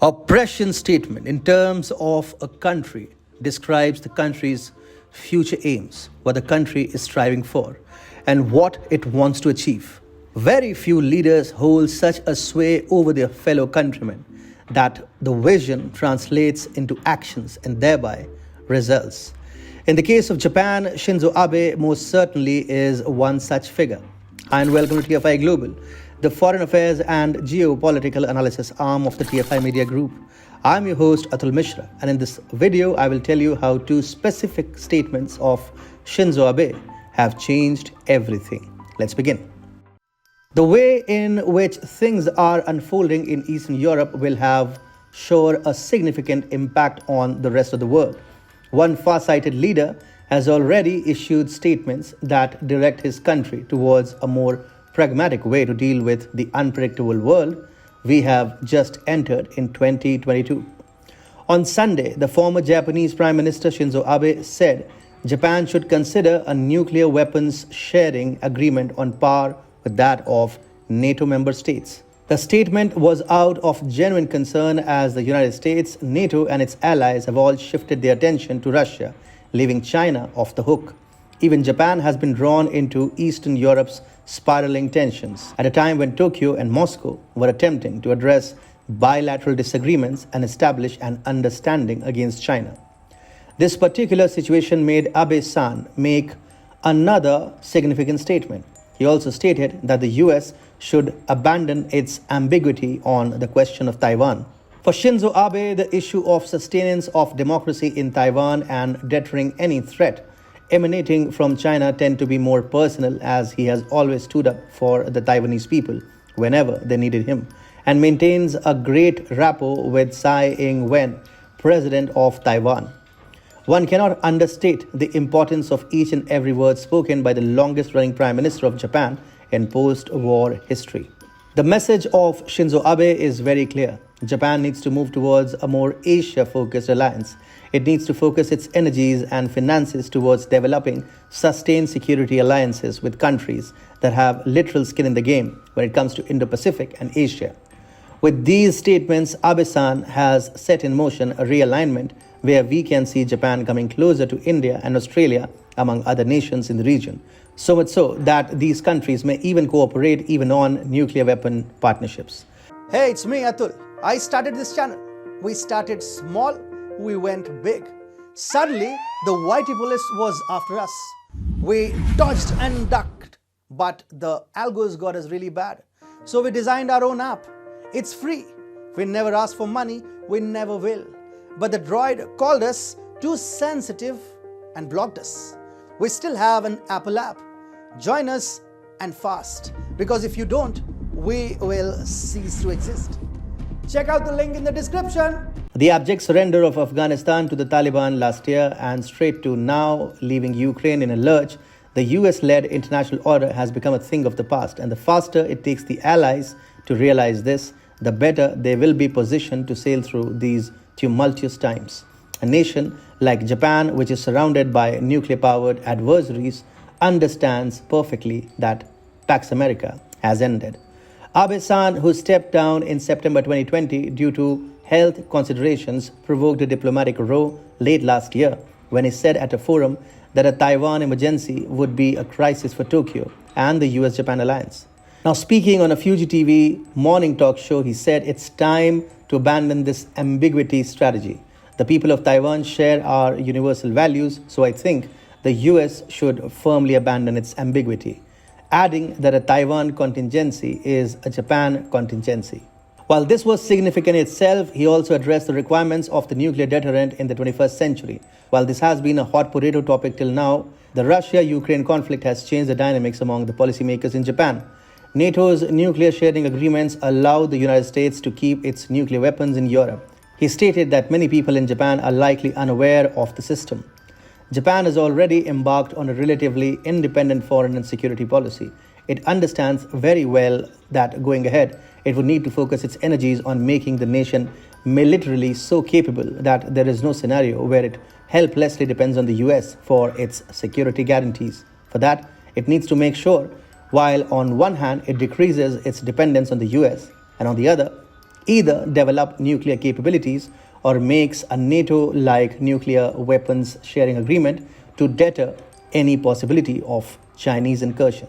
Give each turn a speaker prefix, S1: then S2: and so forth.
S1: A prescient statement in terms of a country describes the country's future aims, what the country is striving for, and what it wants to achieve. Very few leaders hold such a sway over their fellow countrymen that the vision translates into actions and thereby results. In the case of Japan, Shinzo Abe most certainly is one such figure. Hi and welcome to TFI Global, the foreign affairs and geopolitical analysis arm of the TFI Media Group. I'm your host Atul Mishra, and in this video I will tell you how two specific statements of Shinzo Abe have changed everything. Let's begin. The way in which things are unfolding in Eastern Europe will have sure a significant impact on the rest of the world. One far-sighted leader has already issued statements that direct his country towards a more pragmatic way to deal with the unpredictable world we have just entered in 2022. On Sunday, the former Japanese Prime Minister Shinzo Abe said Japan should consider a nuclear weapons sharing agreement on par with that of NATO member states. The statement was out of genuine concern as the United States, NATO and its allies have all shifted their attention to Russia, leaving China off the hook. Even Japan has been drawn into Eastern Europe's spiraling tensions at a time when Tokyo and Moscow were attempting to address bilateral disagreements and establish an understanding against China. This particular situation made Abe-san make another significant statement. He also stated that the US should abandon its ambiguity on the question of Taiwan. For Shinzo Abe, the issue of sustenance of democracy in Taiwan and deterring any threat emanating from China tend to be more personal, as he has always stood up for the Taiwanese people whenever they needed him and maintains a great rapport with Tsai Ing-wen, president of Taiwan. One cannot understate the importance of each and every word spoken by the longest-running Prime Minister of Japan in post-war history. The message of Shinzo Abe is very clear. Japan needs to move towards a more Asia-focused alliance. It needs to focus its energies and finances towards developing sustained security alliances with countries that have literal skin in the game when it comes to Indo-Pacific and Asia. With these statements, Abe-san has set in motion a realignment where we can see Japan coming closer to India and Australia, among other nations in the region. So much so that these countries may even cooperate even on nuclear weapon partnerships.
S2: Hey, it's me, Atul. I started this channel. We started small, we went big. Suddenly, the Whitey police was after us. We dodged and ducked, but the algos got us really bad. So we designed our own app. It's free. We never asked for money, we never will. But the droid called us too sensitive and blocked us. We still have an Apple app. Join us and fast, because if you don't, we will cease to exist. Check out the link in the description.
S1: The abject surrender of Afghanistan to the Taliban last year and straight to now leaving Ukraine in a lurch, the US-led international order has become a thing of the past, and the faster it takes the allies to realize this, the better they will be positioned to sail through these tumultuous times. A nation like Japan, which is surrounded by nuclear-powered adversaries, understands perfectly that Pax America has ended. Abe-san, who stepped down in September 2020 due to health considerations, provoked a diplomatic row late last year when he said at a forum that a Taiwan emergency would be a crisis for Tokyo and the US-Japan alliance. Now, speaking on a Fuji TV morning talk show, he said it's time to abandon this ambiguity strategy. The people of Taiwan share our universal values, so I think the US should firmly abandon its ambiguity, adding that a Taiwan contingency is a Japan contingency. While this was significant itself, he also addressed the requirements of the nuclear deterrent in the 21st century. While this has been a hot potato topic till now, the Russia-Ukraine conflict has changed the dynamics among the policymakers in Japan. NATO's nuclear sharing agreements allow the United States to keep its nuclear weapons in Europe. He stated that many people in Japan are likely unaware of the system. Japan has already embarked on a relatively independent foreign and security policy. It understands very well that going ahead, it would need to focus its energies on making the nation militarily so capable that there is no scenario where it helplessly depends on the US for its security guarantees. For that, it needs to make sure, while on one hand it decreases its dependence on the US, and on the other, either develop nuclear capabilities or makes a NATO-like nuclear weapons sharing agreement to deter any possibility of Chinese incursion.